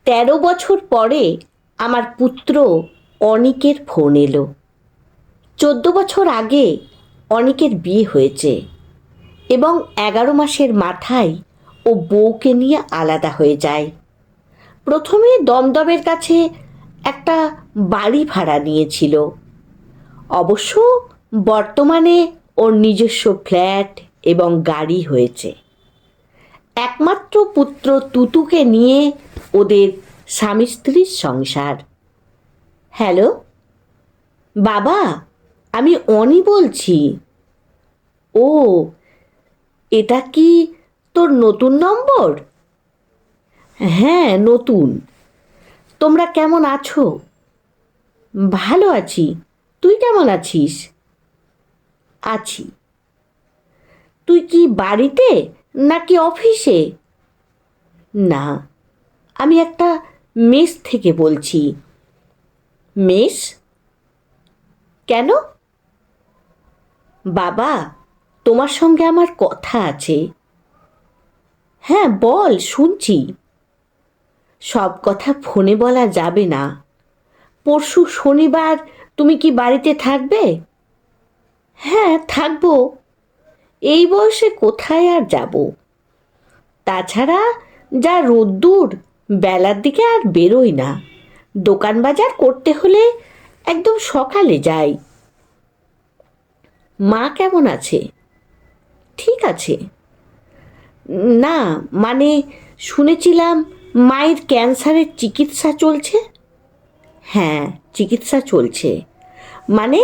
13 বছর পরে আমার পুত্র অনিকের ফোন এলো। 14 বছর আগে অনিকের বিয়ে হয়েছে এবং 11 মাসের মাথায় ও বউকে নিয়ে আলাদা হয়ে যায়। প্রথমে দমদমের কাছে একটা বাড়ি ভাড়া নিয়েছিল। অবশ্য বর্তমানে ওর নিজস্ব ফ্ল্যাট এবং গাড়ি হয়েছে। একমাত্র পুত্র তুতুকে নিয়ে ওদের স্বামী স্ত্রীর সংসার। হ্যালো বাবা, আমি অনি বলছি। ও, এটা কি তোর নতুন নম্বর? হ্যাঁ, নতুন। তোমরা কেমন আছো? ভালো আছি। তুই কেমন আছিস? আছি। তুই কি বাড়িতে নাকি অফিসে? না, আমি একটা মেস থেকে বলছি। মেস? কেন? বাবা, তোমার সঙ্গে আমার কথা আছে। হ্যাঁ বল, শুনছি। সব কথা ফোনে বলা যাবে না। পরশু শনিবার তুমি কি বাড়িতে থাকবে? হ্যাঁ থাকবো। এই বয়সে কোথায় আর যাব? তাছাড়া যা রোদ্দুর, বেলার দিকে আর বেরোই না। দোকান বাজার করতে হলে একদম সকালে যাই। মা কেমন আছে? ঠিক আছে। না, মানে শুনেছিলাম মায়ের ক্যান্সারের চিকিৎসা চলছে। হ্যাঁ, চিকিৎসা চলছে, মানে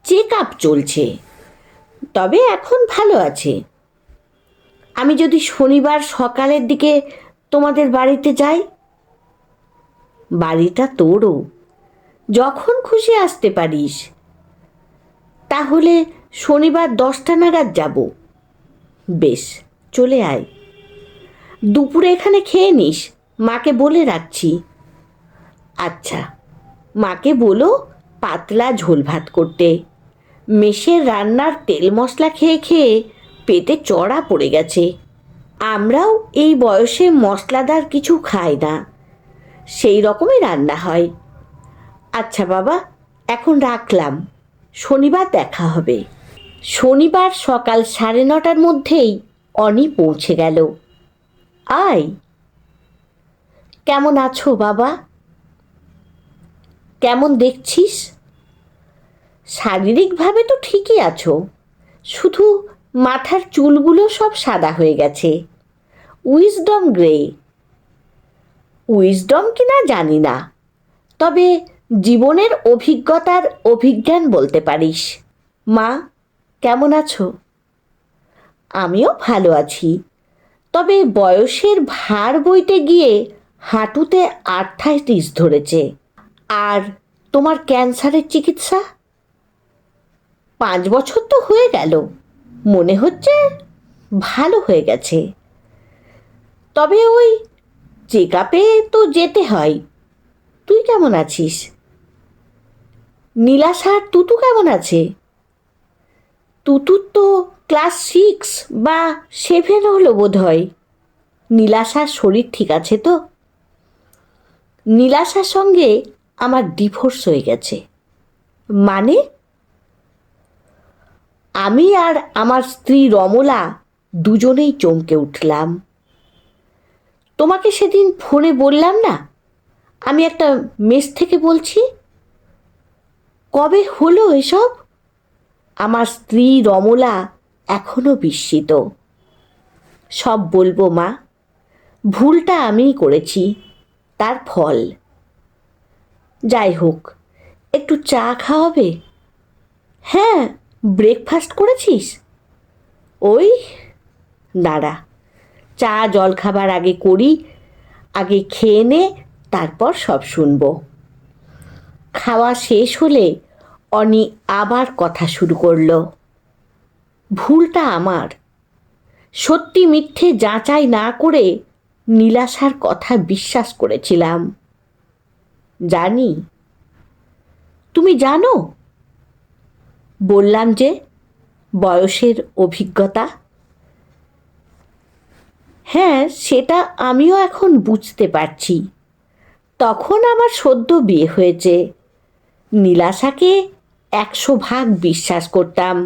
চেক আপ চলছে। তবে এখন ভালো আছে। আমি যদি শনিবার সকালের দিকে তোমাদের বাড়িতে যাই? বাড়িটা তোরও, যখন খুশি আসতে পারিস। তাহলে শনিবার 10টা নাগাদ যাব। বেশ, চলে আয়। দুপুরে এখানে খেয়ে নিস, মাকে বলে রাখছি। আচ্ছা, মাকে বলো পাতলা ঝোল ভাত করতে। মেসের রান্নার তেল মশলা খেয়ে খেয়ে পেটে চড়া পড়ে গেছে। আমরাও এই বয়সে মশলাদার কিছু খাই না, সেই রকমই রান্না হয়। আচ্ছা বাবা, এখন রাখলাম। শনিবার দেখা হবে। শনিবার সকাল 9:30টার মধ্যেই অনি পৌঁছে গেল। আয়। কেমন আছো বাবা? কেমন দেখছিস? শারীরিকভাবে তো ঠিকই আছো, শুধু মাথার চুলগুলো সব সাদা হয়ে গেছে। Wisdom grey. উইজডম কিনা জানি না, তবে জীবনের অভিজ্ঞতার অভিজ্ঞান বলতে পারিস। মা কেমন আছো? আমিও ভালো আছি, তবে বয়সের ভার বইতে গিয়ে হাঁটুতে আর্থ্রাইটিস ধরেছে। আর তোমার ক্যান্সারের চিকিৎসা? 5 বছর তো হয়ে গেল, মনে হচ্ছে ভালো হয়ে গেছে। তবে ওই চেক আপে তো যেতে হয়। তুই কেমন আছিস? নীলাশার তুতু কেমন আছে? তুতুর তো ক্লাস 6 বা 7 হলো বোধ হয়। নীলাশার শরীর ঠিক আছে তো? নীলাশার সঙ্গে আমার ডিভোর্স হয়ে গেছে। মানে? আমি আর আমার স্ত্রী রমলা দুজনেই চমকে উঠলাম। তোমাকে সেদিন ফোনে বললাম না আমি একটা মেস থেকে বলছি? কবে হলো এসব? আমার স্ত্রী রমলা এখনো বিস্মিত। সব বলবো মা, ভুলটা আমিই করেছি, তার ফল। যাই হোক, একটু চা খাওয়াবে? হ্যাঁ, ব্রেকফাস্ট করেছিস? ওই দাঁড়া, চা জল খাবার আগে করি, আগে খেয়ে নে, তারপর সব শুনবো। খাওয়া শেষ হলে অনি আবার কথা শুরু করলো। ভুলটা আমার। সত্যি মিথ্যে যাচাই না করে নীলাশার কথা বিশ্বাস করেছিলাম। জানি। তুমি জানো? বললাম যে বয়সের অভিজ্ঞতা। হ্যাঁ, সেটা আমিও এখন বুঝতে পারছি। তখন আমার সদ্য বিয়ে হয়েছে। নীলাশাকে 100 ভাগ বিশ্বাস করতাম।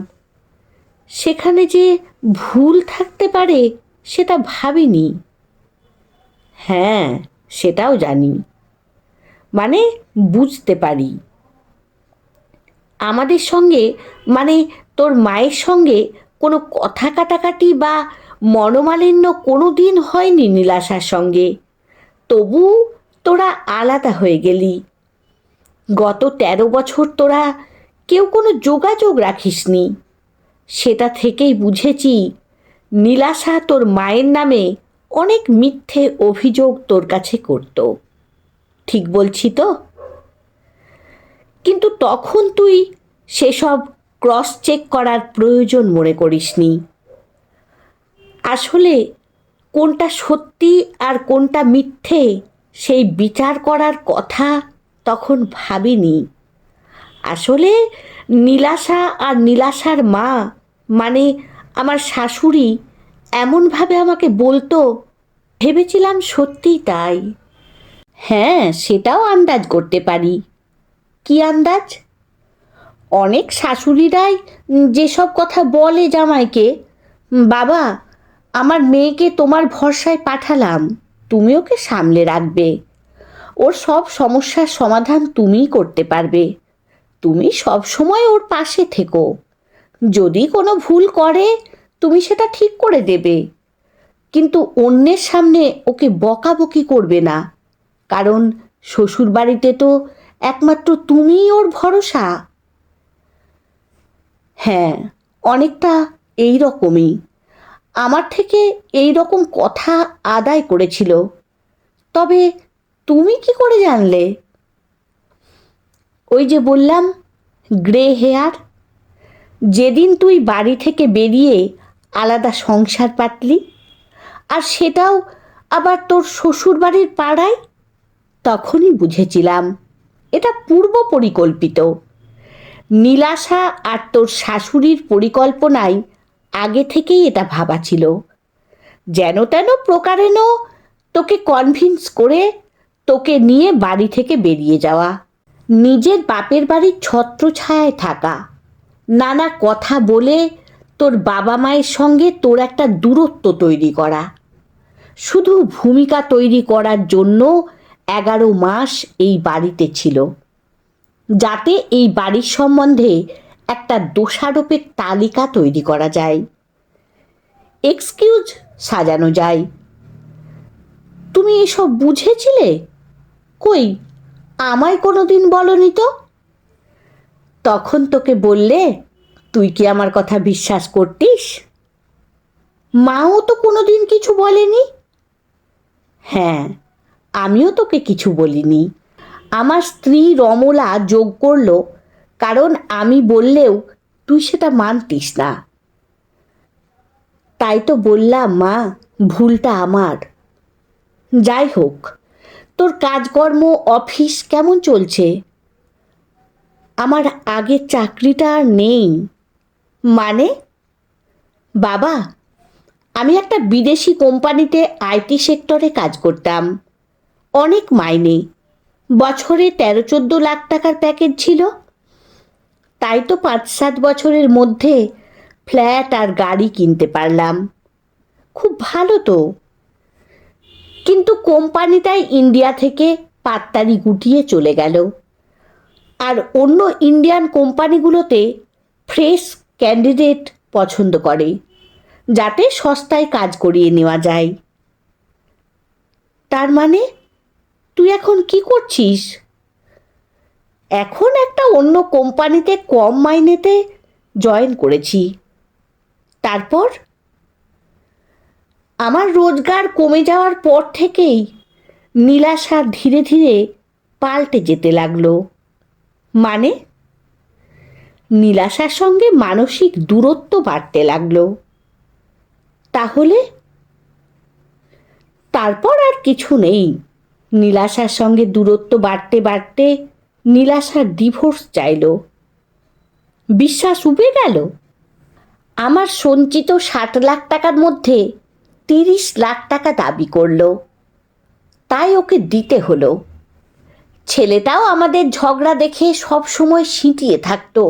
সেখানে যে ভুল থাকতে পারে সেটা ভাবিনি। হ্যাঁ, সেটাও জানি, মানে বুঝতে পারি। আমাদের সঙ্গে, মানে তোর মায়ের সঙ্গে কোনো কথা কাটাকাটি বা মনোমালিন্য কোনো দিন হয়নি নীলাশার সঙ্গে। তবু তোরা আলাদা হয়ে গেলি। গত 13 বছর তোরা কেউ কোনো যোগাযোগ রাখিসনি। সেটা থেকেই বুঝেছি নীলাশা তোর মায়ের নামে অনেক মিথ্যে অভিযোগ তোর কাছে করত। ঠিক বলছি তো? কিন্তু তখন তুই সেসব ক্রস চেক করার প্রয়োজন মনে করিসনি। আসলে কোনটা সত্যি আর কোনটা মিথ্যে সেই বিচার করার কথা তখন ভাবিনি। আসলে নীলাশা আর নীলাশার মা, মানে আমার শাশুড়ি, এমনভাবে আমাকে বলতো, ভেবেছিলাম সত্যিই তাই। হ্যাঁ, সেটাও আন্দাজ করতে পারি। কি আন্দাজ? অনেক শাশুড়িরাই যেসব কথা বলে জামাইকে, বাবা, আমার মেয়েকে তোমার ভরসায় পাঠালাম, তুমি ওকে সামলে রাখবে, ওর সব সমস্যার সমাধান তুমিই করতে পারবে, তুমি সব সময় ওর পাশে থেকো, যদি কোনো ভুল করে তুমি সেটা ঠিক করে দেবে, কিন্তু অন্যের সামনে ওকে বকাবকি করবে না, কারণ শ্বশুর বাড়িতে তো একমাত্র তুমিই ওর ভরসা। হ্যাঁ, অনেকটা এই রকমই আমার থেকে এই রকম কথা আদায় করেছিল। তবে তুমি কি করে জানলে? ওই যে বললাম, গ্রে হেয়ার। যেদিন তুই বাড়ি থেকে বেরিয়ে আলাদা সংসার পাতলি, আর সেটাও আবার তোর শ্বশুর বাড়ির পাড়ায়, তখনই বুঝেছিলাম এটা পূর্ব পরিকল্পিত। নীলাশা আর তোর শাশুড়ির পরিকল্পনায় আগে থেকেই এটা ভাবা ছিল, যেন তেন প্রকারেণ তোকে কনভিন্স করে তোকে নিয়ে বাড়ি থেকে বেরিয়ে যাওয়া, নিজের বাপের বাড়ির ছত্রছায়ায় থাকা, নানা কথা বলে তোর বাবা মায়ের সঙ্গে তোর একটা দূরত্ব তৈরি করা, শুধু ভূমিকা তৈরি করার জন্য 11 মাস এই বাড়িতে ছিল, যাতে এই বাড়ির সম্বন্ধে একটা দোষারোপের তালিকা তৈরি করা যায়, এক্সকিউজ সাজানো যায়। তুমি এসব বুঝেছিলে? কই, আমায় কোনোদিন বলনি তো। তখন তোকে বললে তুই কি আমার কথা বিশ্বাস করতিস? মাও তো কোনোদিন কিছু বলেনি। হ্যাঁ, আমিও তোকে কিছু বলিনি। আমার স্ত্রী রমলা যোগ করল, কারণ আমি বললেও তুই সেটা মানতিস না। তাই তো বললাম মা, ভুলটা আমার। যাই হোক, তোর কাজকর্ম অফিস কেমন চলছে? আমার আগের চাকরিটা আর নেই। মানে? বাবা, আমি একটা বিদেশি কোম্পানিতে আইটি সেক্টরে কাজ করতাম। অনেক মাইনে, বছরে 13-14 লাখ টাকার প্যাকেজ ছিল। তাই তো 5-7 বছরের মধ্যে ফ্ল্যাট আর গাড়ি কিনতে পারলাম। খুব ভালো তো। কিন্তু কোম্পানিটাই ইন্ডিয়া থেকে পাত্তারি গুটিয়ে চলে গেল, আর অন্য ইন্ডিয়ান কোম্পানিগুলোতে ফ্রেশ ক্যান্ডিডেট পছন্দ করে, যাতে সস্তায় কাজ করিয়ে নেওয়া যায়। তার মানে তুই এখন কি করছিস? এখন একটা অন্য কোম্পানিতে কম মাইনেতে জয়েন করেছি। তারপর আমার রোজগার কমে যাওয়ার পর থেকেই নীলাশা ধীরে ধীরে পাল্টে যেতে লাগলো। মানে, নীলাশার সঙ্গে মানসিক দূরত্ব বাড়তে লাগলো। তাহলে? তারপর আর কিছু নেই। নীলাশার সঙ্গে দূরত্ব বাড়তে বাড়তে নীলাশার ডিভোর্স চাইল। বিশ্বাস উবে গেল। আমার সঞ্চিত 60 লাখ টাকার মধ্যে 30 লাখ টাকা দাবি করলো, তাই ওকে দিতে হলো। ছেলেটাও আমাদের ঝগড়া দেখে সব সময় সিঁটিয়ে থাকতো,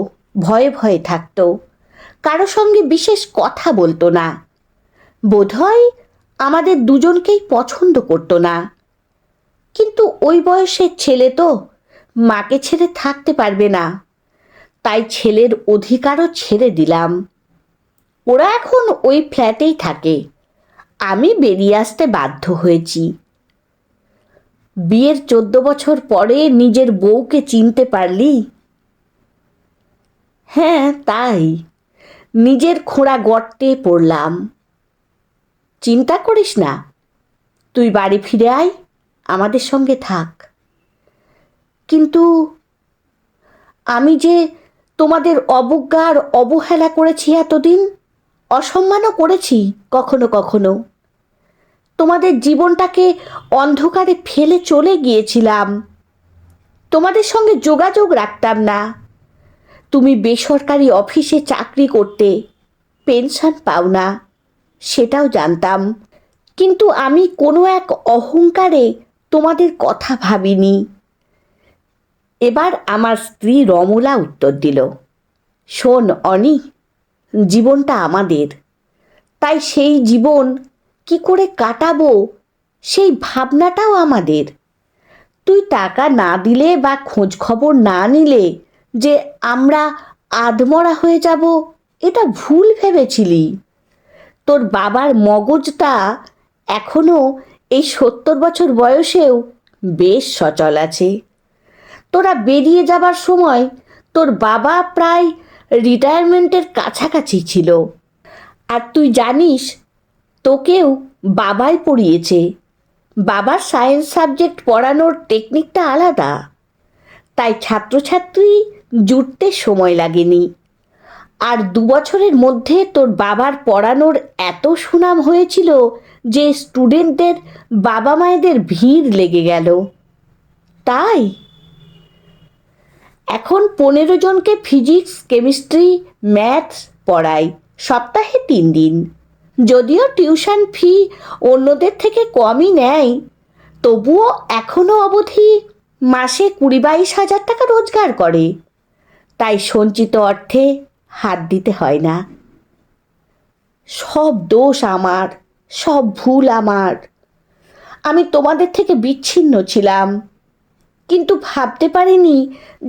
ভয়ে ভয়ে থাকতো, কারো সঙ্গে বিশেষ কথা বলতো না। বোধহয় আমাদের দুজনকেই পছন্দ করতো না। কিন্তু ওই বয়সের ছেলে তো মাকে ছেড়ে থাকতে পারবে না, তাই ছেলের অধিকারও ছেড়ে দিলাম। ওরা এখন ওই ফ্ল্যাটেই থাকে, আমি বেরিয়ে আসতে বাধ্য হয়েছি। বিয়ের 14 বছর পরে নিজের বউকে চিনতে পারলি? হ্যাঁ, তাই নিজের খোঁড়া গর্তে পড়লাম। চিন্তা করিস না, তুই বাড়ি ফিরে আয়, আমাদের সঙ্গে থাক। কিন্তু আমি যে তোমাদের অবজ্ঞা আর অবহেলা করেছি এতদিন, অসম্মানও করেছি কখনো কখনো। তোমাদের জীবনটাকে অন্ধকারে ফেলে চলে গিয়েছিলাম। তোমাদের সঙ্গে যোগাযোগ রাখতাম না। তুমি বেসরকারি অফিসে চাকরি করতে, পেনশন পাও না, সেটাও জানতাম। কিন্তু আমি কোনো এক অহংকারে তোমাদের কথা ভাবিনি। এবার আমার স্ত্রী রমলা উত্তর দিল, শোন অনি, জীবনটা আমাদের, তাই সেই জীবন কি করে কাটাবো সেই ভাবনাটাও আমাদের। তুই টাকা না দিলে বা খোঁজ খবর না নিলে যে আমরা আধমরা হয়ে যাব, এটা ভুল ভেবেছিলি। তোর বাবার মগজটা এখনো এই 70 বছর বয়সেও বেশ সচল আছে। তোরা বেরিয়ে যাবার সময় তোর বাবা প্রায় রিটায়ারমেন্টের কাছাকাছি ছিল। আর তুই জানিস, তোকেও বাবাই পড়িয়েছে। বাবার সায়েন্স সাবজেক্ট পড়ানোর টেকনিকটা আলাদা, তাই ছাত্রছাত্রী জুটতে সময় লাগেনি। আর 2 বছরের মধ্যে তোর বাবার পড়ানোর এত সুনাম হয়েছিল যে স্টুডেন্টদের বাবা মায়েদের ভিড় লেগে গেল। তাই এখন 15 জনকে ফিজিক্স, কেমিস্ট্রি, ম্যাথস পড়াই, সপ্তাহে 3 দিন। যদিও টিউশন ফি অন্যদের থেকে কমই নেয়, তবুও এখনো অবধি মাসে 20-22 হাজার টাকা রোজগার করে। তাই সঞ্চিত অর্থে হাত দিতে হয় না। সব দোষ আমার, সব ভুল আমার। আমি তোমাদের থেকে বিচ্ছিন্ন ছিলাম, কিন্তু ভাবতে পারিনি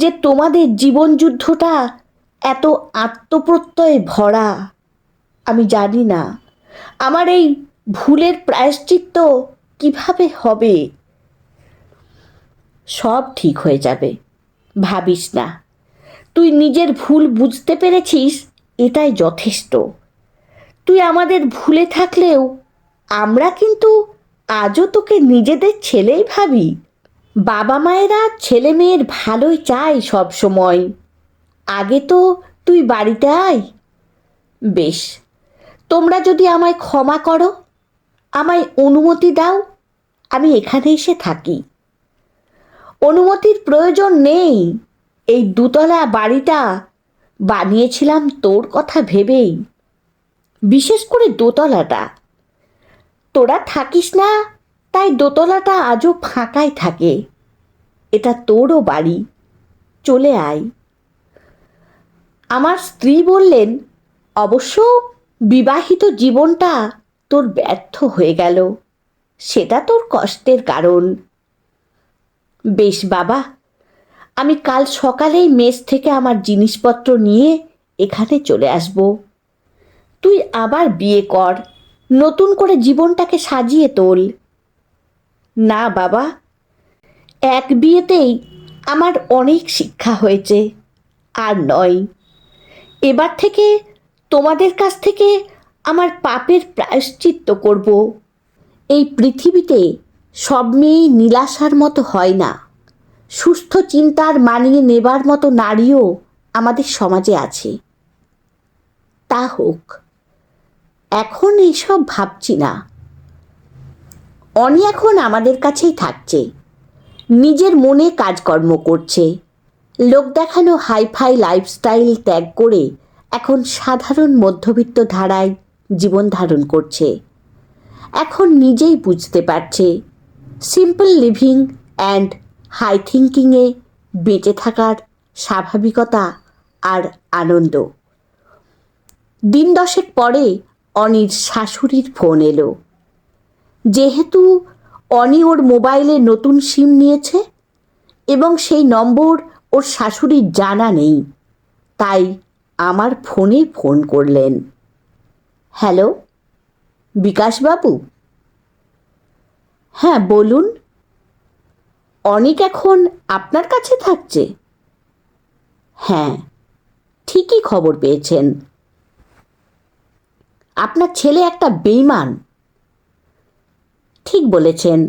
যে তোমাদের জীবনযুদ্ধটা এত আত্মপ্রত্যয়ে ভরা। আমি জানি না আমার এই ভুলের প্রায়শ্চিত্ত কিভাবে হবে। সব ঠিক হয়ে যাবে, ভাবিস না। তুই নিজের ভুল বুঝতে পেরেছিস, এটাই যথেষ্ট। তুই আমাদের ভুলে থাকলেও আমরা কিন্তু আজও তোকে নিজেদের ছেলেই ভাবি। বাবা মায়েরা ছেলে মেয়ের ভালোই চায় সব সময়। আগে তো তুই বাড়িতে আয়। বেশ, তোমরা যদি আমায় ক্ষমা করো, আমায় অনুমতি দাও, আমি এখানে এসে থাকি। অনুমতির প্রয়োজন নেই, এই 2তলা বাড়িটা বানিয়েছিলাম তোর কথা ভেবেই, বিশেষ করে দোতলাটা। তোরা থাকিস না, তাই দোতলাটা আজও ফাঁকাই থাকে। এটা তোরও বাড়ি, চলে আয়। আমার স্ত্রী বললেন, অবশ্য বিবাহিত জীবনটা তোর ব্যর্থ হয়ে গেল, সেটা তোর কষ্টের কারণ। বেশ বাবা, আমি কাল সকালেই মেস থেকে আমার জিনিসপত্র নিয়ে এখানে চলে আসব। তুই আবার বিয়ে কর, নতুন করে জীবনটাকে সাজিয়ে তোল। না বাবা, এক বিয়েতেই আমার অনেক শিক্ষা হয়েছে, আর নয়। এবার থেকে তোমাদের কাছ থেকে আমার পাপের প্রায়শ্চিত্ত করব। এই পৃথিবীতে সব মেয়েই নীলাশার মতো হয় না। সুস্থ চিন্তার মানিয়ে নেবার মতো নারীও আমাদের সমাজে আছে। তা হোক, এখন এইসব ভাবছি না। অনি এখন আমাদের কাছেই থাকছে, নিজের মনে কাজকর্ম করছে। লোক দেখানো হাইফাই লাইফস্টাইল ত্যাগ করে এখন সাধারণ মধ্যবিত্ত ধারায় জীবন ধারণ করছে। এখন নিজেই বুঝতে পারছে সিম্পল লিভিং অ্যান্ড হাই থিঙ্কিংয়ে বেঁচে থাকার স্বাভাবিকতা আর আনন্দ। দিন 10 পরে অনির শাশুড়ির ফোন এলো। যেহেতু অনি ওর মোবাইলে নতুন সিম নিয়েছে এবং সেই নম্বর ওর শাশুড়ির জানা নেই, তাই আমার ফোনে ফোন করলেন। হ্যালো, বিকাশবাবু? হ্যাঁ, বলুন। অনিক এখন আপনার কাছে থাকছে? হ্যাঁ, ঠিকই খবর পেয়েছেন। আপনার ছেলে একটা বেঈমান। ঠিক বলেছেন।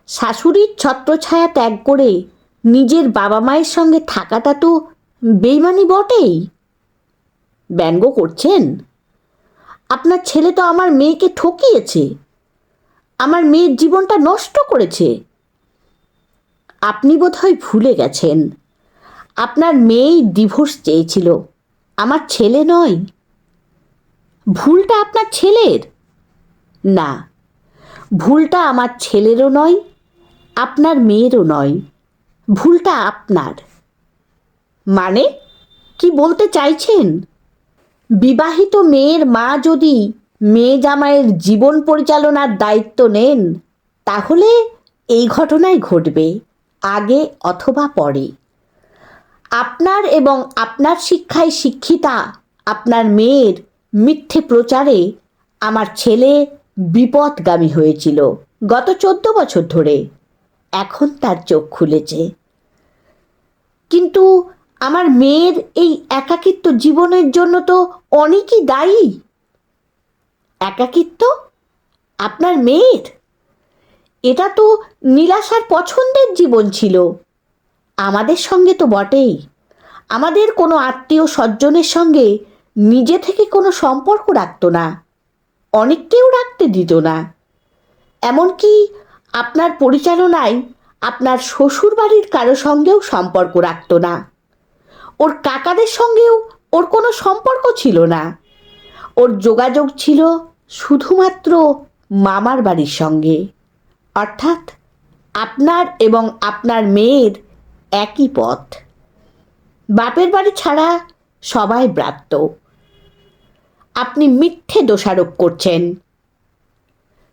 শাশুড়ির ছত্রছায়া ত্যাগ করে নিজের বাবা মায়ের সঙ্গে থাকাটা তো বেঈমানি বটেই। ব্যঙ্গ করছেন? আপনার ছেলে তো আমার মেয়েকে ঠকিয়েছে, আমার মেয়ের জীবনটা নষ্ট করেছে। আপনি বোধহয় ভুলে গেছেন, আপনার মেয়েই ডিভোর্স চেয়েছিল, আমার ছেলে নয়। ভুলটা আপনার ছেলের? না, ভুলটা আমার ছেলেরও নয়, আপনার মেয়েরও নয়, ভুলটা আপনার। মানে কি বলতে চাইছেন? বিবাহিত মেয়ের মা যদি মেয়ে জামাইয়ের জীবন পরিচালনার দায়িত্ব নেন, তাহলে এই ঘটনাই ঘটবে, আগে অথবা পরে। আপনার এবং আপনার শিক্ষায় শিক্ষিতা আপনার মেয়ের মিথ্যে প্রচারে আমার ছেলে বিপথগামী হয়েছিল গত 14 বছর ধরে। এখন তার চোখ খুলেছে। কিন্তু আমার মেয়ের এই একাকিত্ব জীবনের জন্য তো অনেকই দায়ী। একাকিত্ব আপনার মেয়ের? এটা তো নীলাশার পছন্দের জীবন ছিল। আমাদের সঙ্গে তো বটেই। আমাদের কোনো আত্মীয় স্বজনের সঙ্গে নিজে থেকে কোনো সম্পর্ক রাখতো না, অনেককেও রাখতে দিত না। এমনকি আপনার পরিচালনায় আপনার শ্বশুর বাড়ির কারো সঙ্গেও সম্পর্ক রাখতো না। ওর কাকাদের সঙ্গেও ওর কোনো সম্পর্ক ছিল না। ওর যোগাযোগ ছিল শুধুমাত্র মামার বাড়ির সঙ্গে, অর্থাৎ আপনার এবং আপনার মেয়ের একই পথ। বাপের বাড়ি ছাড়া সবাই ব্রাত্য। আপনি মিথ্যে দোষারোপ করছেন।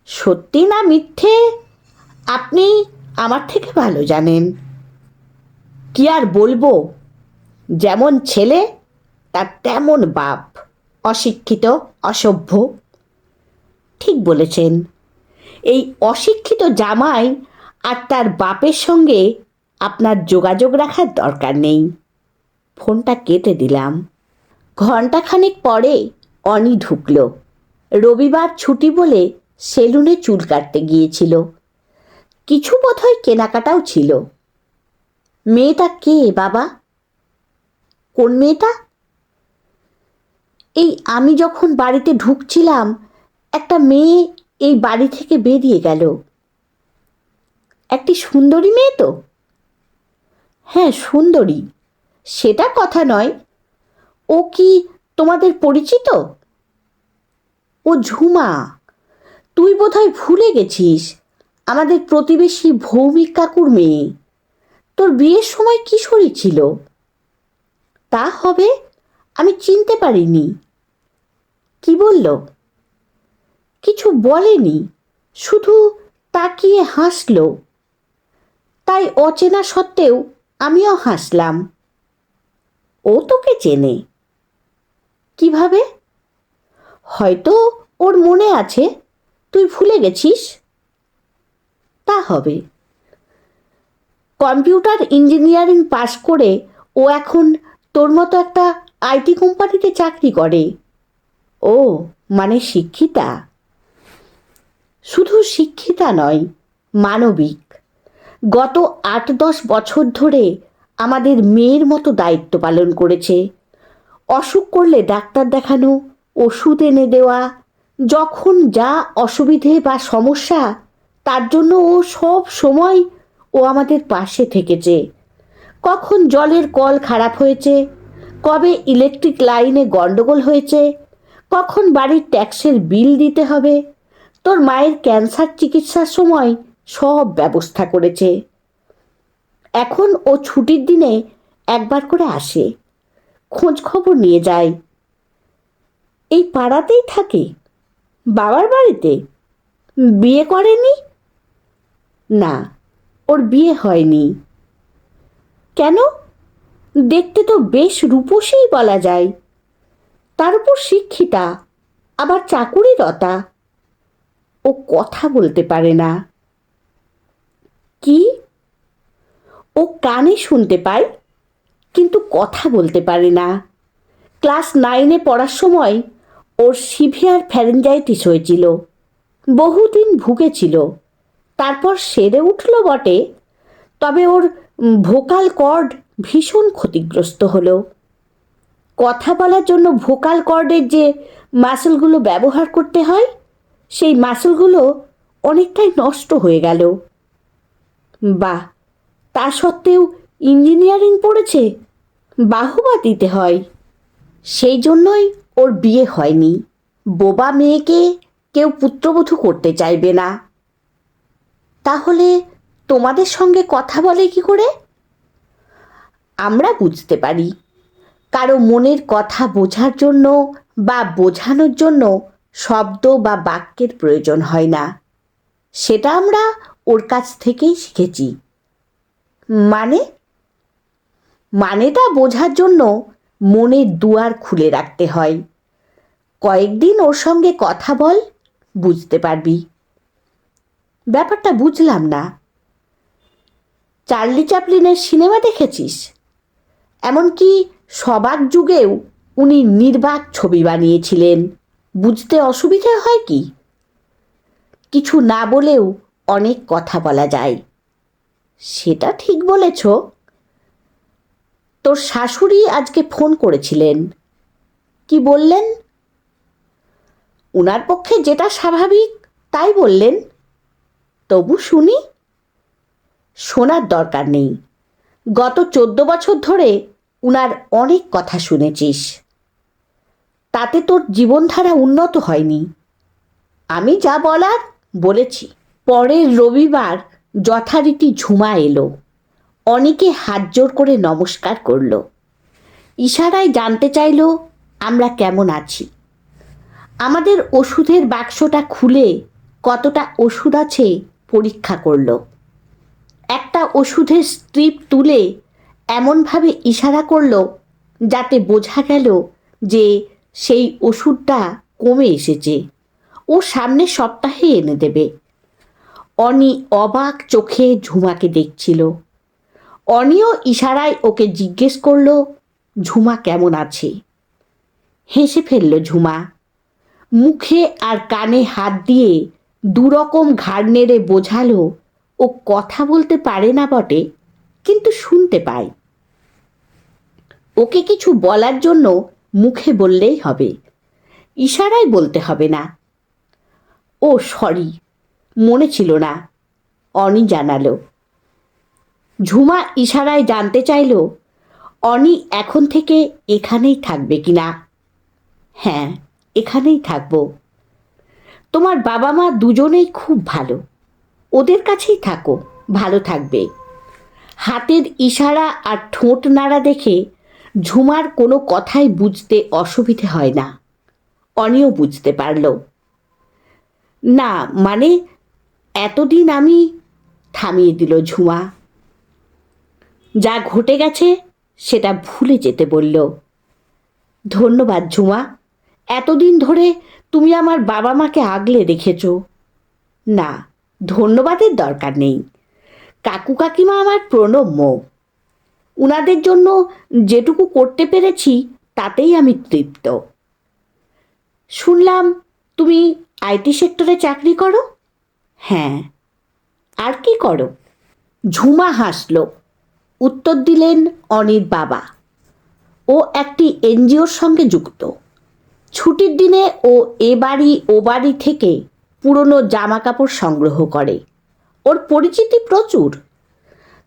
সত্যি না মিথ্যে আপনি আমার থেকে ভালো জানেন। কি আর বলবো, যেমন ছেলে তার তেমন বাপ, অশিক্ষিত, অসভ্য। ঠিক বলেছেন। এই অশিক্ষিত জামাই আর তার বাপের সঙ্গে আপনার যোগাযোগ রাখার দরকার নেই। ফোনটা কেটে দিলাম। ঘণ্টাখানেক পরে অনি ঢুকল। রবিবার ছুটি বলে সেলুনে চুল কাটতে গিয়েছিল। কিছু বোধহয় কেনাকাটাও ছিল। মেয়েটা কে বাবা? কোন মেয়েটা? এই আমি যখন বাড়িতে ঢুকছিলাম একটা মেয়ে এই বাড়ি থেকে বেরিয়ে গেল। একটি সুন্দরী মেয়ে তো? হ্যাঁ, সুন্দরী, সেটা কথা নয়। ও কি তোমাদের পরিচিত? ও ঝুমা। তুই বোধহয় ভুলে গেছিস, আমাদের প্রতিবেশী ভৌমিক কাকুর মেয়ে। তোর বিয়ের সময় কিশোরী ছিল। তা হবে, আমি চিনতে পারিনি। কি বলল? কিছু বলেনি, শুধু তাকিয়ে হাসল। তাই অচেনা সত্ত্বেও আমিও হাসলাম। ও তোকে চেনে। কিভাবে? হয়তো ওর মনে আছে, তুই ভুলে গেছিস। তা হবে। কম্পিউটার ইঞ্জিনিয়ারিং পাশ করে ও এখন তোর মতো একটা আইটি কোম্পানিতে চাকরি করে। ও, মানে শিক্ষিতা। শুধু শিক্ষিতা নয়, মানবিক। গত 8-10 বছর ধরে আমাদের মেয়ের মতো দায়িত্ব পালন করেছে। অসুখ করলে ডাক্তার দেখানো, ওষুধ এনে দেওয়া, যখন যা অসুবিধে বা সমস্যা তার জন্য ও সব সময় আমাদের পাশে থেকেছে। কখন জলের কল খারাপ হয়েছে, কবে ইলেকট্রিক লাইনে গন্ডগোল হয়েছে, কখন বাড়ির ট্যাক্সের বিল দিতে হবে, তোর মায়ের ক্যান্সার চিকিৎসার সময় সব ব্যবস্থা করেছে। এখন ও ছুটির দিনে একবার করে আসে, খোঁজ খবর নিয়ে যায়। এই পাড়াতেই থাকে, বাবার বাড়িতে। বিয়ে করেনি? না, ওর বিয়ে হয়নি। কেন? দেখতে তো বেশ রূপসীই বলা যায়, তার উপর শিক্ষিতা, আবার চাকুরিরতা। ও কথা বলতে পারে না। কি? ও কানে শুনতে পায়, কিন্তু কথা বলতে পারে না। ক্লাস 9-এ পড়ার সময় ওর সিভিয়ার ফ্যারেঞ্জাইটিস হয়েছিল, বহুদিন ভুগেছিল। তারপর সেরে উঠল বটে, তবে ওর ভোকাল কর্ড ভীষণ ক্ষতিগ্রস্ত হলো। কথা বলার জন্য ভোকাল কর্ডের যে মাসেলগুলো ব্যবহার করতে হয়, সেই মাসেলগুলো অনেকটাই নষ্ট হয়ে গেল। বাহ, তা সত্ত্বেও ইঞ্জিনিয়ারিং পড়েছে, বাহবা দিতে হয়। সেই জন্যই ওর বিয়ে হয়নি। বোবা মেয়েকে কেউ পুত্রবধূ করতে চাইবে না। তাহলে তোমাদের সঙ্গে কথা বলে কি করে? আমরা বুঝতে পারি। কারো মনের কথা বোঝার জন্য বা বোঝানোর জন্য শব্দ বা বাক্যের প্রয়োজন হয় না। সেটা আমরা ওর কাছ থেকেই শিখেছি। মানেটা বোঝার জন্য মনের দুয়ার খুলে রাখতে হয়। কয়েকদিন ওর সঙ্গে কথা বল, বুঝতে পারবি। ব্যাপারটা বুঝলাম না। চার্লি চ্যাপলিনের সিনেমা দেখেছিস? এমনকি সবাক যুগেও উনি নির্বাক ছবি বানিয়েছিলেন। বুঝতে অসুবিধা হয় কি? কিছু না বলেও অনেক কথা বলা যায়। সেটা ঠিক বলেছ। তোর শাশুড়ি আজকে ফোন করেছিলেন, কি বললেন? উনার পক্ষে যেটা স্বাভাবিক তাই বললেন। তবু শুনি। শোনার দরকার নেই। গত 14 বছর ধরে উনার অনেক কথা শুনেছিস, তাতে তোর জীবনধারা উন্নত হয়নি। আমি যা বলার বলেছি। পরের রবিবার যথারীতি ঝুমা এলো। অনেকে হাত জোর করে নমস্কার করল, ইশারায় জানতে চাইল আমরা কেমন আছি। আমাদের ওষুধের বাক্সটা খুলে কতটা ওষুধ আছে পরীক্ষা করল। একটা ওষুধের স্ট্রিপ তুলে এমনভাবে ইশারা করল যাতে বোঝা গেল যে সেই ওষুধটা কমে এসেছে, ও সামনের সপ্তাহে এনে দেবে। অনি অবাক চোখে ঝুমাকে দেখছিল। অনিও ইশারায় ওকে জিজ্ঞেস করল ঝুমা কেমন আছে। হেসে ফেলল ঝুমা। মুখে আর কানে হাত দিয়ে দুরকম ঘাড় নেড়ে বোঝালো ও কথা বলতে পারে না বটে, কিন্তু শুনতে পায়। ওকে কিছু বলার জন্য মুখে বললেই হবে, ইশারায় বলতে হবে না। ও সরি, মনে ছিল না, অনি জানালো। ঝুমা ইশারায় জানতে চাইল অনি এখন থেকে এখানেই থাকবে কিনা। হ্যাঁ, এখানেই থাকবো। তোমার বাবা মা দুজনেই খুব ভালো, ওদের কাছেই থাকো, ভালো থাকবে। হাতের ইশারা আর ঠোঁট নাড়া দেখে ঝুমার কোনো কথাই বুঝতে অসুবিধে হয় না। অনিও বুঝতে পারল না, মানে এতদিন আমি। থামিয়ে দিল ঝুমা। যা ঘটে গেছে সেটা ভুলে যেতে বলল। ধন্যবাদ ঝুমা, এতদিন ধরে তুমি আমার বাবা মাকে আগলে রেখেছ। না, ধন্যবাদের দরকার নেই। কাকু কাকিমা আমার প্রণম্য। উনাদের জন্য যেটুকু করতে পেরেছি তাতেই আমি তৃপ্ত। শুনলাম তুমি আইটি সেক্টরে চাকরি করো? হ্যাঁ। আর কি করো? ঝুমা হাসল। উত্তর দিলেন অনির বাবা। ও একটি এনজিওর সঙ্গে যুক্ত। ছুটির দিনে ও এ বাড়ি ও বাড়ি থেকে পুরনো জামা কাপড় সংগ্রহ করে। ওর পরিচিতি প্রচুর,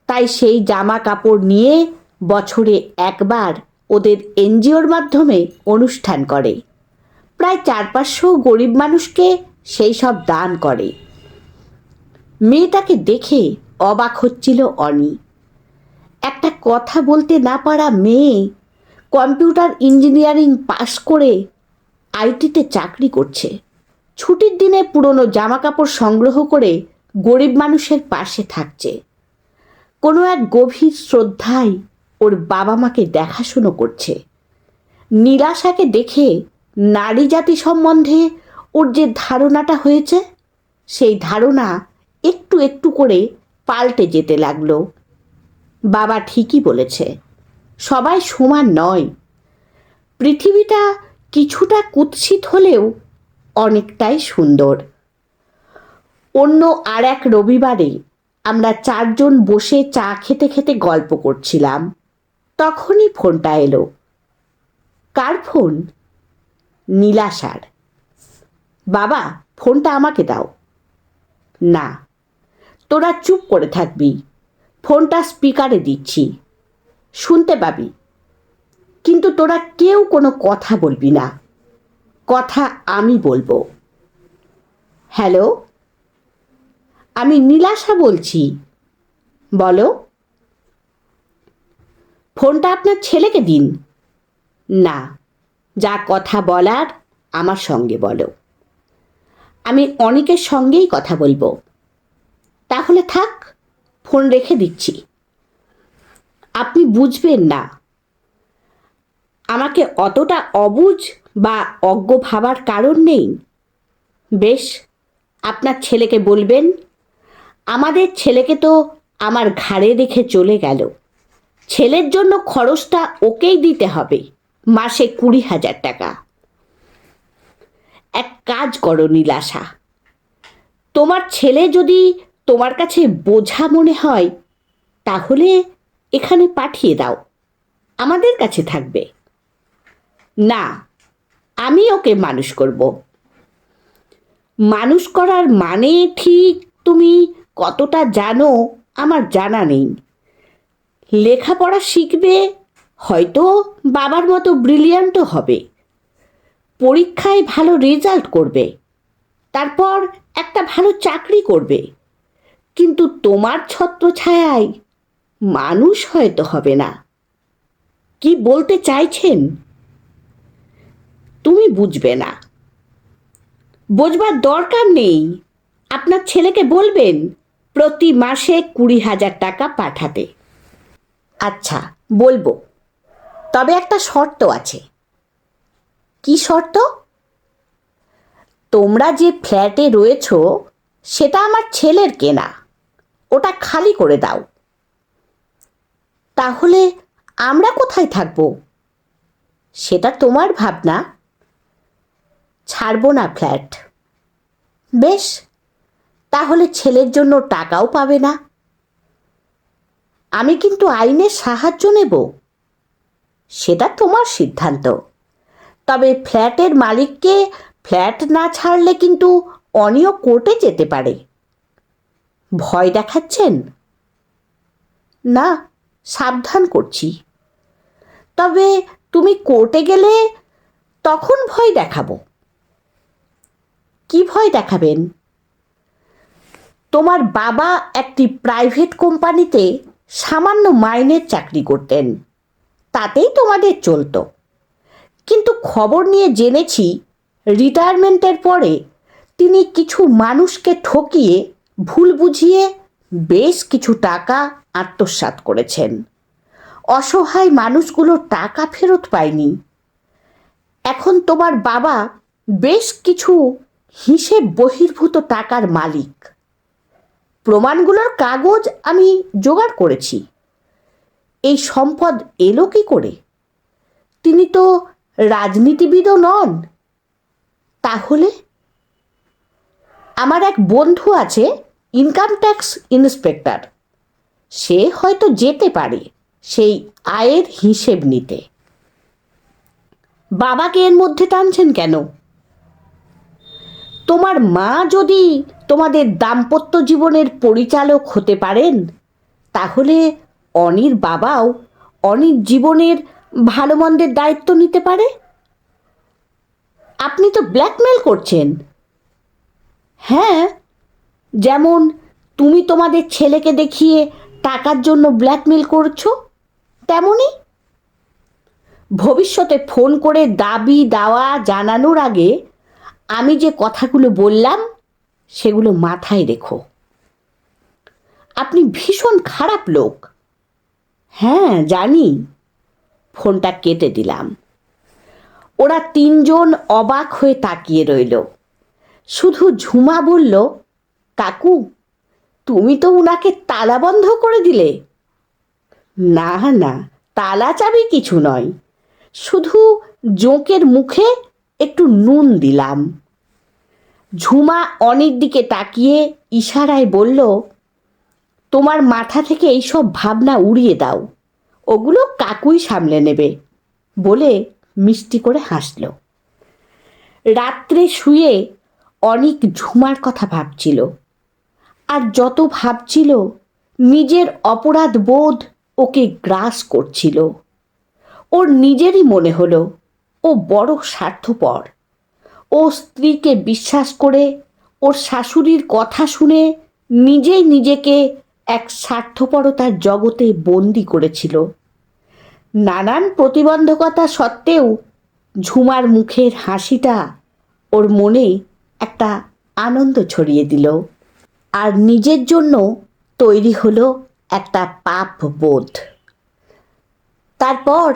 তাই সেই জামা কাপড় নিয়ে বছরে একবার ওদের এনজিওর মাধ্যমে অনুষ্ঠান করে। প্রায় 400-500 গরিব মানুষকে সেই সব দান করে। মেয়েটাকে দেখে অবাক হচ্ছিল অনি। একটা কথা বলতে না পারা মেয়ে কম্পিউটার ইঞ্জিনিয়ারিং পাশ করে আইটিতে চাকরি করছে। ছুটির দিনে পুরনো জামাকাপড় সংগ্রহ করে গরিব মানুষের পাশে থাকছে। কোনো এক গভীর শ্রদ্ধায় ওর বাবা মাকে দেখাশুনো করছে। নীলাশাকে দেখে নারী জাতি সম্বন্ধে ওর যে ধারণাটা হয়েছে, সেই ধারণা একটু একটু করে পাল্টে যেতে লাগলো। বাবা ঠিকই বলেছে, সবাই সমান নয়। পৃথিবীটা কিছুটা কুৎসিত হলেও অনেকটাই সুন্দর। অন্য আর এক রবিবারে আমরা চারজন বসে চা খেতে খেতে গল্প করছিলাম। তখনই ফোনটা এলো। কার ফোন? নীলাশার। বাবা, ফোনটা আমাকে দাও। না, তোরা চুপ করে থাকবি, ফোনটা স্পিকারে দিচ্ছি, শুনতে পাবি, কিন্তু তোরা কেউ কোনো কথা বলবি না, কথা আমি বলবো। হ্যালো, আমি নীলাশা বলছি, বলো। ফোনটা আপনার ছেলেকে দিন। না, যা কথা বলার আমার সঙ্গে বলো। আমি অনেকের সঙ্গেই কথা বলবো। তাহলে থাক, ফোন রেখে দিচ্ছি। আপনি বুঝবেন না, আমাকে অতটা অবুঝ বা অজ্ঞ ভাবার কারণ নেই। বেশ, আপনার ছেলেকে বলবেন, আমাদের ছেলেকে তো আমার ঘাড়ে রেখে চলে গেল, ছেলের জন্য খরচটা ওকেই দিতে হবে, মাসে 20,000 টাকা। এক কাজ করো নীলাশা, তোমার ছেলে যদি তোমার কাছে বোঝা মনে হয় তাহলে এখানে পাঠিয়ে দাও, আমাদের কাছে থাকবে। না, আমি ওকে মানুষ করব। মানুষ করার মানে ঠিক তুমি কতটা জানো আমার জানা নেই। লেখাপড়া শিখবে, হয়তো বাবার মতো ব্রিলিয়ান্টও হবে, পরীক্ষায় ভালো রেজাল্ট করবে, তারপর একটা ভালো চাকরি করবে, কিন্তু তোমার ছত্রছায়ায় মানুষ হয়তো হবে না। কি বলতে চাইছেন? তুমি বুঝবে না। বোঝবার দরকার নেই। আপনার ছেলেকে বলবেন প্রতি মাসে 20,000 টাকা পাঠাতে। আচ্ছা, বলবো, তবে একটা শর্ত আছে। কি শর্ত? তোমরা যে ফ্ল্যাটে রয়েছ সেটা আমার ছেলের কেনা, ওটা খালি করে দাও। তাহলে আমরা কোথায় থাকব? সেটা তোমার ভাবনা। ছাড়বো না ফ্ল্যাট। বেশ, তাহলে ছেলের জন্য টাকাও পাবে না। আমি কিন্তু আইনের সাহায্য নেব। সেটা তোমার সিদ্ধান্ত। তবে ফ্ল্যাটের মালিককে ফ্ল্যাট না ছাড়লে কিন্তু অনিও কোর্টে যেতে পারে। ভয় দেখাচ্ছেন? না, সাবধান করছি। তবে তুমি কোর্টে গেলে তখন ভয় দেখাবো। কি ভয় দেখাবেন? তোমার বাবা একটি প্রাইভেট কোম্পানিতে সামান্য মাইনের চাকরি করতেন, তাতেই তোমাদের চলতো। কিন্তু খবর নিয়ে জেনেছি রিটায়ারমেন্টের পরে তিনি কিছু মানুষকে ঠকিয়ে ভুল বুঝিয়ে বেশ কিছু টাকা আত্মসাৎ করেছেন। অসহায় মানুষগুলো টাকা ফেরত পায়নি। এখন তোমার বাবা বেশ কিছু হিসেব বহির্ভূত টাকার মালিক। প্রমাণগুলোর কাগজ আমি জোগাড় করেছি। এই সম্পদ এলো কি করে? তিনি তো রাজনীতিবিদও নন। তাহলে? আমার এক বন্ধু আছে, ইনকাম ট্যাক্স ইন্সপেক্টর, সে হয়তো যেতে পারে সেই আয়ের হিসেব নিতে। বাবাকে এর মধ্যে টানছেন কেন? তোমার মা যদি তোমাদের দাম্পত্য জীবনের পরিচালক হতে পারেন, তাহলে অনির বাবাও অনির জীবনের ভালো মন্দের দায়িত্ব নিতে পারে। আপনি তো ব্ল্যাকমেল করছেন। হ্যাঁ, যেমন তুমি তোমাদের ছেলেকে দেখিয়ে টাকার জন্য ব্ল্যাকমেল করছো, তেমনই ভবিষ্যতে ফোন করে দাবি দাওয়া জানানোর আগে আমি যে কথাগুলো বললাম সেগুলো মাথায় রেখো। আপনি ভীষণ খারাপ লোক। হ্যাঁ জানি। ফোনটা কেটে দিলাম। ওরা তিনজন অবাক হয়ে তাকিয়ে রইল। শুধু ঝুমা বলল, কাকু তুমি তো উনাকে তালা বন্ধ করে দিলে। না না, তালা চাবি কিছু নয়, শুধু জোঁকের মুখে একটু নুন দিলাম। ঝুমা অনির দিকে তাকিয়ে ইশারায় বলল, তোমার মাথা থেকে এইসব ভাবনা উড়িয়ে দাও, ওগুলো কাকুই সামলে নেবে, বলে মিষ্টি করে হাসল। রাত্রে শুয়ে অনিক ঝুমার কথা ভাবছিল, আর যত ভাবছিল নিজের অপরাধ বোধ ওকে গ্রাস করছিল। ওর নিজেরই মনে হলো ও বড় স্বার্থপর। ও স্ত্রীকে বিশ্বাস করে ওর শাশুড়ির কথা শুনে নিজেই নিজেকে এক স্বার্থপরতার জগতে বন্দি করেছিল। নানান প্রতিবন্ধকতা সত্ত্বেও ঝুমার মুখের হাসিটা ওর মনে একটা আনন্দ ছড়িয়ে দিল, আর নিজের জন্য তৈরি হলো একটা পাপ বোধ। তারপর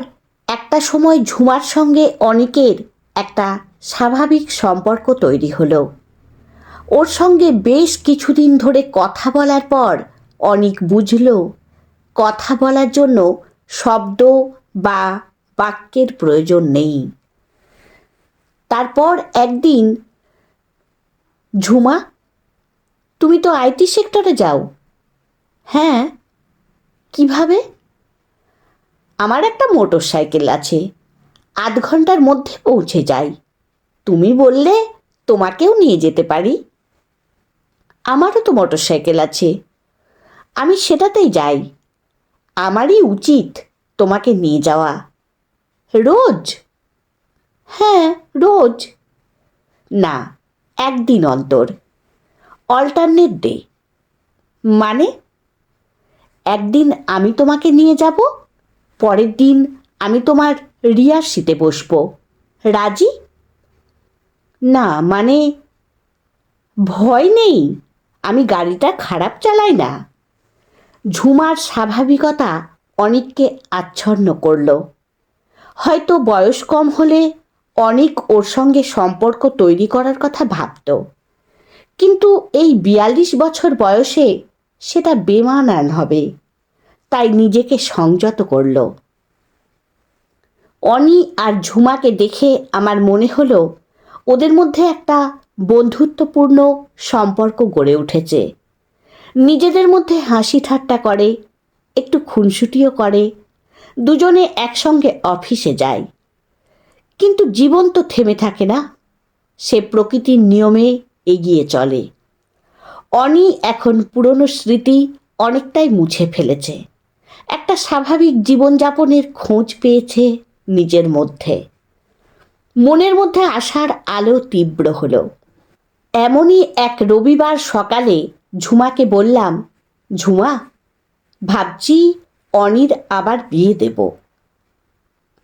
একটা সময় ঝুমার সঙ্গে অনিকের একটা স্বাভাবিক সম্পর্ক তৈরি হলো। ওর সঙ্গে বেশ কিছুদিন ধরে কথা বলার পর অনিক বুঝল কথা বলার জন্য শব্দ বা বাক্যের প্রয়োজন নেই। তারপর একদিন, ঝুমা তুমি তো আইটি সেক্টরে যাও। হ্যাঁ, কিভাবে? আমার একটা মোটর সাইকেল আছে, ৮ ঘন্টার মধ্যে পৌঁছে যাই। তুমি বললে তোমাকেও নিয়ে যেতে পারি। আমারও তো মোটর সাইকেল আছে, আমি সেটাতেই যাই। আমারই উচিত তোমাকে নিয়ে যাওয়া। রোজ? হ্যাঁ রোজ না, একদিন অন্তর, অল্টারনেট ডে। মানে? একদিন আমি তোমাকে নিয়ে যাব, পরের দিন আমি তোমার রিয়ার সিটে বসবো। রাজি? না মানে, ভয় নেই, আমি গাড়িটা খারাপ চালাই না। ঝুমার স্বাভাবিকতা অনিককে আচ্ছন্ন করল। হয়তো বয়স কম হলে অনিক ওর সঙ্গে সম্পর্ক তৈরি করার কথা ভাবত, কিন্তু এই ৪২ বছর বয়সে সেটা বেমানান হবে, তাই নিজেকে সংযত করল। অনি আর ঝুমাকে দেখে আমার মনে হলো ওদের মধ্যে একটা বন্ধুত্বপূর্ণ সম্পর্ক গড়ে উঠেছে। নিজেদের মধ্যে হাসি ঠাট্টা করে, একটু খুনসুটিও করে, দুজনে একসঙ্গে অফিসে যায়। কিন্তু জীবন তো থেমে থাকে না, সে প্রকৃতির নিয়মে এগিয়ে চলে। অনি এখন পুরনো স্মৃতি অনেকটাই মুছে ফেলেছে, একটা স্বাভাবিক জীবনযাপনের খোঁজ পেয়েছে নিজের মধ্যে। মনের মধ্যে আশার আলো তীব্র হলো। এমনই এক রবিবার সকালে ঝুমাকে বললাম, ঝুমা ভাবছি অনির আবার বিয়ে দেব।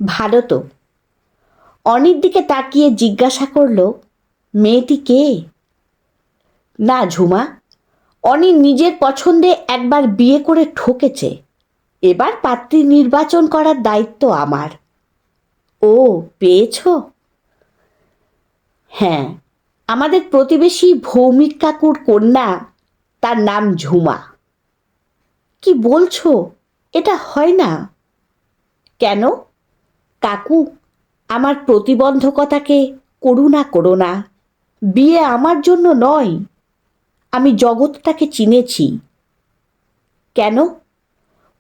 ভালো তো। অনির দিকে তাকিয়ে জিজ্ঞাসা করল, মেয়েটি কে? না ঝুমা, অনি নিজের পছন্দে একবার বিয়ে করে ঠকেছে, এবার পাত্রী নির্বাচন করার দায়িত্ব আমার। ও, পেয়েছ? হ্যাঁ, আমাদের প্রতিবেশী ভৌমিক কাকুর কন্যা, তার নাম ঝুমা। কি বলছো? এটা হয় না। কেন? কাকু, আমার প্রতিবন্ধকতাকে করুণা করো না। বিয়ে আমার জন্য নয়, আমি জগৎটাকে চিনেছি। কেন?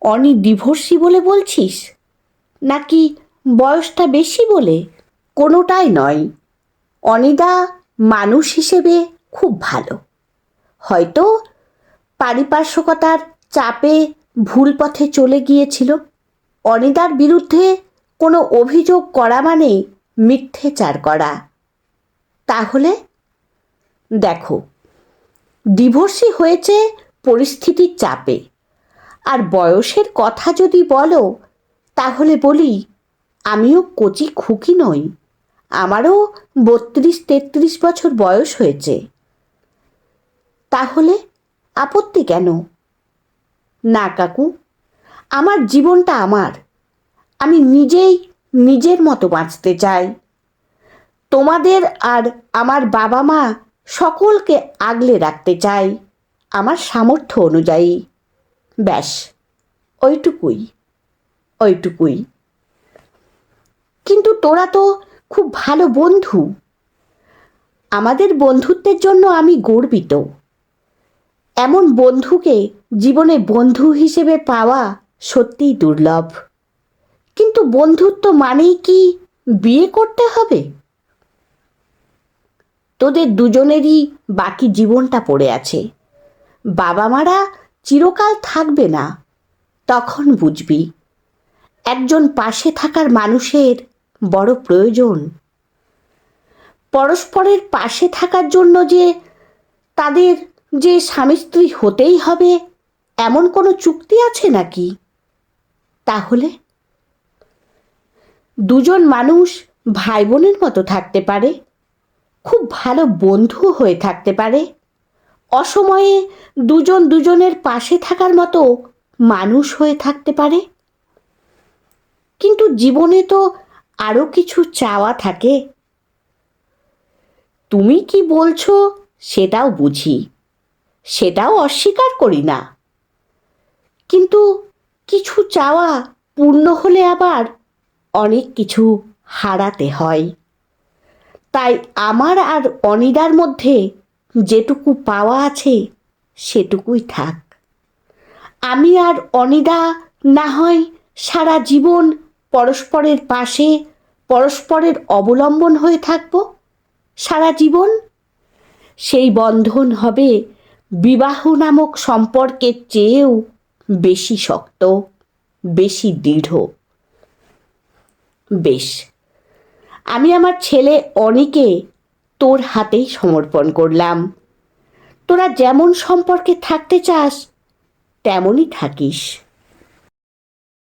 অনি ডিভোর্সি বলে বলছিস, নাকি বয়সটা বেশি বলে? কোনোটাই নয়। অনিদা মানুষ হিসেবে খুব ভালো, হয়তো পারিপার্শ্বিকতার চাপে ভুল পথে চলে গিয়েছিল। অনিদার বিরুদ্ধে কোনো অভিযোগ করা মানে মিথ্যেচার করা। তাহলে দেখো, ডিভোর্সই হয়েছে পরিস্থিতির চাপে, আর বয়সের কথা যদি বলো তাহলে বলি, আমিও কচি খুকি নই, আমারও 32-33 বছর বয়স হয়েছে। তাহলে আপত্তি কেন? না কাকু, আমার জীবনটা আমার, আমি নিজেই নিজের মতো বাঁচতে চাই। তোমাদের আর আমার বাবা মা সকলকে আগলে রাখতে চাই আমার সামর্থ্য অনুযায়ী। ব্যাস, ওইটুকুই ওইটুকুই। কিন্তু তোরা তো খুব ভালো বন্ধু। আমাদের বন্ধুত্বের জন্য আমি গর্বিত। এমন বন্ধুকে জীবনে বন্ধু হিসেবে পাওয়া সত্যিই দুর্লভ। কিন্তু বন্ধুত্ব মানেই কি বিয়ে করতে হবে? তোদের দুজনেরই বাকি জীবনটা পড়ে আছে। বাবা মারা চিরকাল থাকবে না, তখন বুঝবি একজন পাশে থাকার মানুষের বড় প্রয়োজন। পরস্পরের পাশে থাকার জন্য যে তাদের যে স্বামী স্ত্রী হতেই হবে এমন কোনো চুক্তি আছে নাকি? তাহলে দুজন মানুষ ভাই বোনের মতো থাকতে পারে, খুব ভালো বন্ধু হয়ে থাকতে পারে, অসময়ে দুজন দুজনের পাশে থাকার মতো মানুষ হয়ে থাকতে পারে। কিন্তু জীবনে তো আরও কিছু চাওয়া থাকে। তুমি কি বলছো সেটাও বুঝি, সেটাও অস্বীকার করি না। কিন্তু কিছু চাওয়া পূর্ণ হলে আবার অনেক কিছু হারাতে হয়। তাই আমার আর অনিদার মধ্যে যেটুকু পাওয়া আছে সেটুকুই থাক। আমি আর অনিদা না হয় সারা জীবন পরস্পরের পাশে, পরস্পরের অবলম্বন হয়ে থাকব সারা জীবন। সেই বন্ধন হবে বিবাহ নামক সম্পর্কের চেয়েও বেশি শক্ত, বেশি দৃঢ়। বেশ, আমি আমার ছেলে অনিকে তোর হাতেই সমর্পণ করলাম। তোরা যেমন সম্পর্কে থাকতে চাস তেমনই থাকিস।